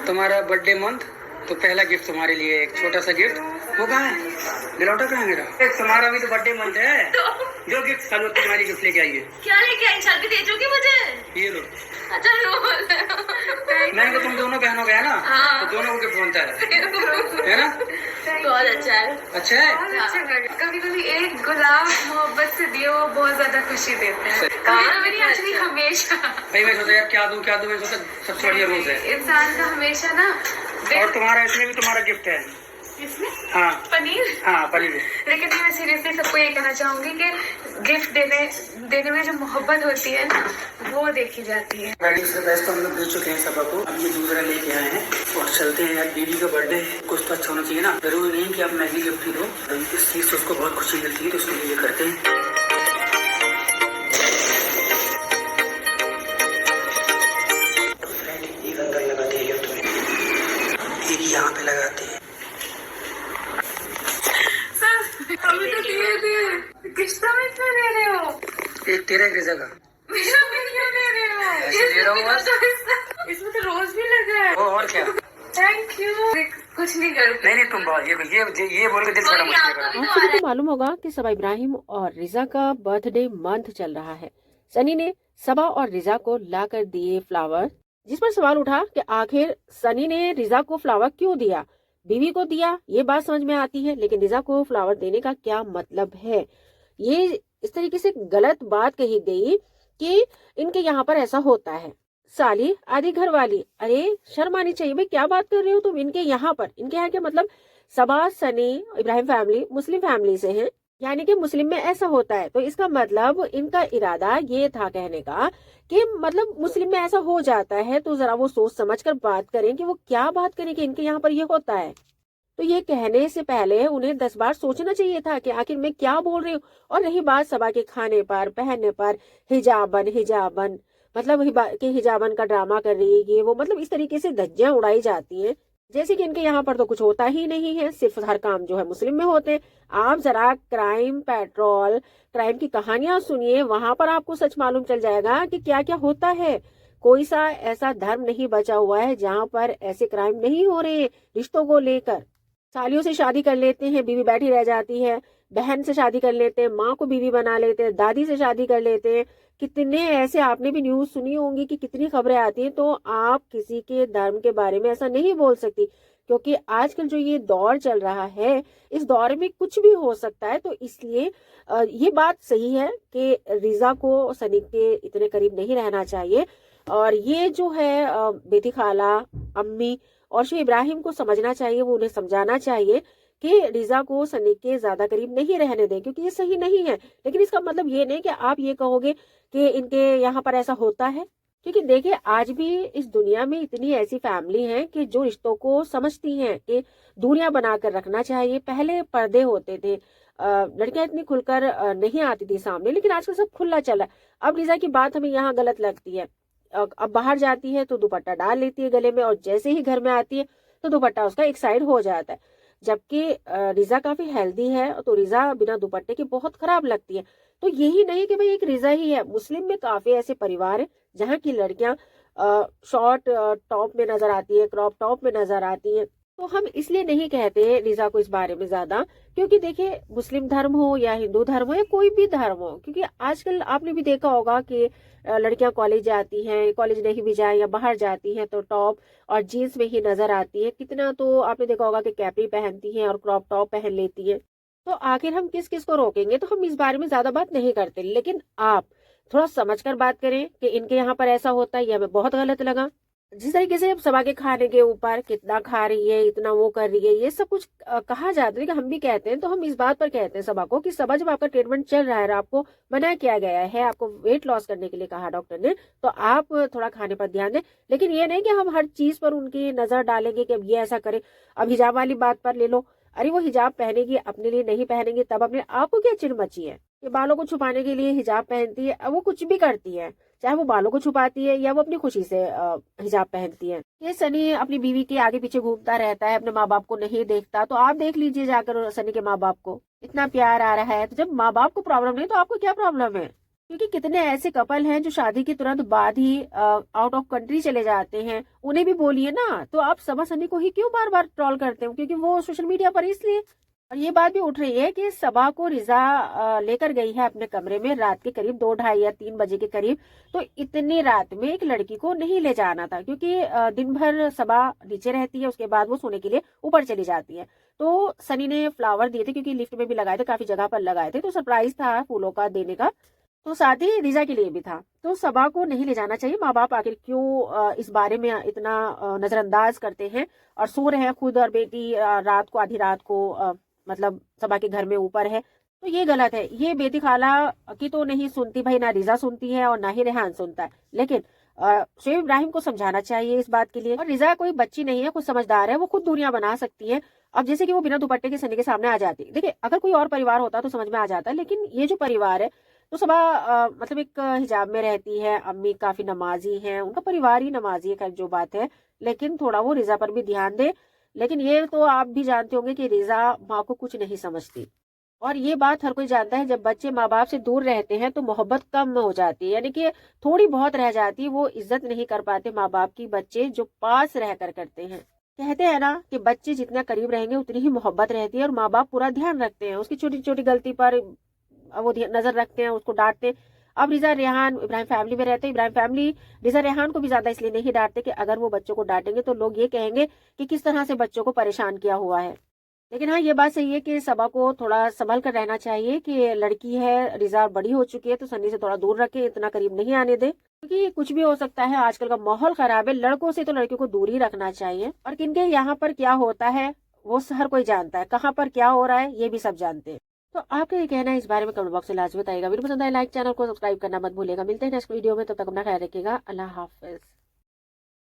तुम्हारा birthday month, तो पहला गिफ्ट तुम्हारे लिए, एक छोटा सा गिफ्ट। वो कहाँ है? गिलौटा कहाँ है मेरा? तुम्हारा भी तो बर्थडे मंथ है। जो गिफ्ट चलो तुम्हारी गिफ्ट लेके आइए। क्या लेके आई? शादी दे चुकी मुझे? ये लो। अच्छा रोज। मैंने तो तुम दोनों बहनों का है ना, हाँ। तो दोनों को गिफ्ट बनता है ना? बहुत अच्छा है। अच्छा है। अच्छा लगा। कभी कभी एक गुलाब मोहब्बत से दिए वो बहुत ज्यादा खुशी देते हैं। कभी कभी नहीं, एक्चुअली हमेशा। भाई मैं सोचा यार क्या दूं, मैं सोचा सबसे बढ़िया रोज है। इंसान का हमेशा ना। और तुम्हारा इसमें भी तुम्हारा गिफ्ट है। इसमें हाँ पनीर। हाँ पनीर। लेकिन मैं सीरियसली सबको ये कहना चाहूंगी कि गिफ्ट देने में जो मोहब्बत होती है ना, वो देखी जाती है। वेडिंग से बेस्ट तो हम लोग दे चुके हैं सबा को, अब ये दूसरा लेके आए हैं और चलते हैं यार। दीदी का बर्थडे कुछ तो अच्छा होना चाहिए ना, जरूरी नहीं कि आप महंगी गिफ्ट ही दो, इस चीज से उसको बहुत खुशी मिलती है, तो उसके लिए करते हैं। एक अंदर लगाते हैं गिफ्ट में, एक यहाँ पे लगाते हैं। अभी तो दिए किस्ता में क्यों दे रहे हो? एक तेरा एक रिजा का। मेरा में क्यों दे रहे हो? ऐसे दे रहा हूँ बस। इसमें तो रोज भी लगा है। और क्या? Thank you. कुछ नहीं कर। नहीं तुम बहुत ये बोल के दिल छोटा मत किया करो। आप सभी को मालूम होगा कि सबा इब्राहिम और रिजा का बर्थडे मंथ चल रहा है। सनी ने सबा और रिजा को लाकर दिए फ्लावर, जिस पर सवाल उठा कि आखिर सनी ने रिजा को फ्लावर क्यों दिया। बीवी को दिया ये बात समझ में आती है, लेकिन रिजा को फ्लावर देने का क्या मतलब है। ये इस तरीके से गलत बात कही गई कि इनके यहाँ पर ऐसा होता है। साली आधी घर वाली, अरे शर्म आनी चाहिए भाई, क्या बात कर रहे हो तुम। इनके यहाँ पर, इनके यहाँ के मतलब Saba, Sunny, Ibrahim family Muslim family से हैं, यानी कि मुस्लिम में ऐसा होता है। तो इसका मतलब इनका इरादा ये था कहने का कि मतलब मुस्लिम में ऐसा हो जाता है, तो जरा वो सोच समझ कर बात करें कि वो क्या बात करें कि इनके यहाँ पर ये होता है। तो ये कहने से पहले उन्हें 10 बार सोचना चाहिए था कि आखिर मैं क्या बोल रही हूँ। और रही बात सबा के खाने पर, पहनने पर, हिजाबन मतलब हिजाबन का ड्रामा कर रही है ये वो, मतलब इस तरीके से धज्जियां उड़ाई जाती हैं जैसे कि इनके यहाँ पर तो कुछ होता ही नहीं है, सिर्फ हर काम जो है मुस्लिम में होते हैं। आप जरा क्राइम पेट्रोल, क्राइम की कहानियां सुनिए, वहां पर आपको सच मालूम चल जाएगा कि क्या क्या होता है। कोई सा ऐसा धर्म नहीं बचा हुआ है जहाँ पर ऐसे क्राइम नहीं हो रहे हैं रिश्तों को लेकर। सालियों से शादी कर लेते हैं, बीवी बैठी रह जाती है, बहन से शादी कर लेते हैं, माँ को बीवी बना लेते हैं, दादी से शादी कर लेते हैं। कितने ऐसे आपने भी न्यूज सुनी होंगी कि कितनी खबरें आती हैं। तो आप किसी के धर्म के बारे में ऐसा नहीं बोल सकती, क्योंकि आजकल जो ये दौर चल रहा है, इस दौर में कुछ भी हो सकता है। तो इसलिए ये बात सही है कि रिजा को सनी के इतने करीब नहीं रहना चाहिए। और ये जो है बेटी खाला, अम्मी और शेख इब्राहिम को समझना चाहिए, वो उन्हें समझाना चाहिए कि रिजा को सनी के ज्यादा करीब नहीं रहने दें, क्योंकि ये सही नहीं है। लेकिन इसका मतलब ये नहीं कि आप ये कहोगे कि इनके यहाँ पर ऐसा होता है, क्योंकि देखिए आज भी इस दुनिया में इतनी ऐसी फैमिली हैं कि जो रिश्तों को समझती हैं कि दूरियां बनाकर रखना चाहिए। पहले पर्दे होते थे, लड़कियां इतनी खुलकर नहीं आती थी सामने, लेकिन आजकल सब खुला चला। अब रिजा की बात हमें यहाँ गलत लगती है। अब बाहर जाती है तो दुपट्टा डाल लेती है गले में, और जैसे ही घर में आती है तो दुपट्टा उसका एक साइड हो जाता है। जबकि रिजा काफी हेल्दी है, तो रिजा बिना दुपट्टे की बहुत खराब लगती है। तो यही नहीं कि भाई एक रिजा ही है, मुस्लिम में काफी ऐसे परिवार है जहाँ की लड़कियां शॉर्ट टॉप में नजर आती है, क्रॉप टॉप में नजर आती है। तो हम इसलिए नहीं कहते रिजा को इस बारे में ज्यादा, क्योंकि देखिए मुस्लिम धर्म हो या हिंदू धर्म हो या कोई भी धर्म हो, क्योंकि आजकल आपने भी देखा होगा कि लड़कियां कॉलेज जाती हैं, कॉलेज नहीं भी जाए या बाहर जाती हैं तो टॉप और जीन्स में ही नजर आती है। कितना तो आपने देखा होगा कि कैपरी पहनती हैं और क्रॉप टॉप पहन लेती हैं। तो आखिर हम किस किस को रोकेंगे। तो हम इस बारे में ज्यादा बात नहीं करते, लेकिन आप थोड़ा समझकर बात करें कि इनके यहाँ पर ऐसा होता है। ये हमें बहुत गलत लगा। जिस तरीके से अब सबा के खाने के ऊपर कितना खा रही है, इतना वो कर रही है, ये सब कुछ कहा जाता है कि हम भी कहते हैं। तो हम इस बात पर कहते हैं सबा को कि सबा जब आपका ट्रीटमेंट चल रहा है, आपको मना किया गया है, आपको वेट लॉस करने के लिए कहा डॉक्टर ने, तो आप थोड़ा खाने पर ध्यान दें। लेकिन ये नहीं कि हम हर चीज पर उनकी नजर डालेंगे कि अब ये ऐसा करे। अब हिजाब वाली बात पर ले लो, अरे वो हिजाब पहनेगी, अपने लिए नहीं पहनेगी, तब अपने आप को क्या चिढ़ मची है। ये बालों को छुपाने के लिए हिजाब पहनती है, अब वो कुछ भी करती है, चाहे वो बालों को छुपाती है या वो अपनी खुशी से हिजाब पहनती है। ये सनी अपनी बीवी के आगे पीछे घूमता रहता है, अपने माँ बाप को नहीं देखता। तो आप देख लीजिए जाकर सनी के माँ बाप को, इतना प्यार आ रहा है। तो जब माँ बाप को प्रॉब्लम नहीं तो आपको क्या प्रॉब्लम है। क्योंकि कितने ऐसे कपल हैं जो शादी के तुरंत बाद ही आउट ऑफ कंट्री चले जाते हैं, उन्हें भी बोलिए ना। तो आप सबा सनी को ही क्यों बार बार ट्रोल करते हो? क्योंकि वो सोशल मीडिया पर इसलिए। और ये बात भी उठ रही है कि सबा को रिजा लेकर गई है अपने कमरे में रात के करीब 2, 2:30 या 3 बजे के करीब। तो इतनी रात में एक लड़की को नहीं ले जाना था, क्योंकि दिन भर सबा नीचे रहती है, उसके बाद वो सोने के लिए ऊपर चली जाती है। तो सनी ने फ्लावर दिए थे, क्योंकि लिफ्ट में भी लगाए थे, काफी जगह पर लगाए थे, तो सरप्राइज था फूलों का देने का। तो साथ ही रिजा के लिए भी था। तो सबा को नहीं ले जाना चाहिए। माँ बाप आखिर क्यों इस बारे में इतना नजरअंदाज करते हैं और सो रहे हैं खुद और बेटी रात को, आधी रात को मतलब सबा के घर में ऊपर है। तो ये गलत है। ये बेटी खाला की तो नहीं सुनती भाई, ना रिजा सुनती है और ना ही रेहान सुनता है। लेकिन शोएब इब्राहिम को समझाना चाहिए इस बात के लिए। और रिजा कोई बच्ची नहीं है, कुछ समझदार है, वो खुद दूरियां बना सकती है। अब जैसे कि वो बिना दुपट्टे के सनी के सामने आ जाती। देखिए, अगर कोई और परिवार होता तो समझ में आ जाता, लेकिन ये जो परिवार है, तो सबा मतलब एक हिजाब में रहती है, अम्मी काफी नमाजी हैं, उनका परिवार ही नमाजी है, खैर जो बात है। लेकिन थोड़ा वो रिजा पर भी ध्यान दे। लेकिन ये तो आप भी जानते होंगे कि रिजा माँ को कुछ नहीं समझती। और ये बात हर कोई जानता है, जब बच्चे माँ बाप से दूर रहते हैं तो मोहब्बत कम हो जाती है, यानी कि थोड़ी बहुत रह जाती है। वो इज्जत नहीं कर पाते माँ बाप की बच्चे जो पास रह कर करते हैं। कहते हैं ना कि बच्चे जितना करीब रहेंगे उतनी ही मोहब्बत रहती है, और माँ बाप पूरा ध्यान रखते हैं, उसकी छोटी छोटी गलती पर वो नजर रखते हैं, उसको डांटते हैं। अब रिजा रेहान इब्राहिम फैमिली में रहते हैं। इब्राहिम फैमिली रिजा रेहान को भी ज्यादा इसलिए नहीं डांटते कि अगर वो बच्चों को डांटेंगे तो लोग ये कहेंगे कि किस तरह से बच्चों को परेशान किया हुआ है। लेकिन हाँ, ये बात सही है कि सबा को थोड़ा संभल कर रहना चाहिए कि लड़की है, रिजा बड़ी हो चुकी है, तो सनी से थोड़ा दूर रखे, इतना करीब नहीं आने दे, क्योंकि कुछ भी हो सकता है। आजकल का माहौल खराब है, लड़कों से तो लड़कियों को दूर ही रखना चाहिए। और किनके यहाँ पर क्या होता है वो हर कोई जानता है, कहाँ पर क्या हो रहा है ये भी सब जानते हैं। तो आपका ये कहना है इस बारे में कमेंट बॉक्स में लाजमी बताइएगा। वीडियो पसंद आए लाइक, चैनल को सब्सक्राइब करना मत भूलिएगा। मिलते हैं नेक्स्ट वीडियो में, तब तक अपना ख्याल रखिएगा। अल्लाह हाफिज।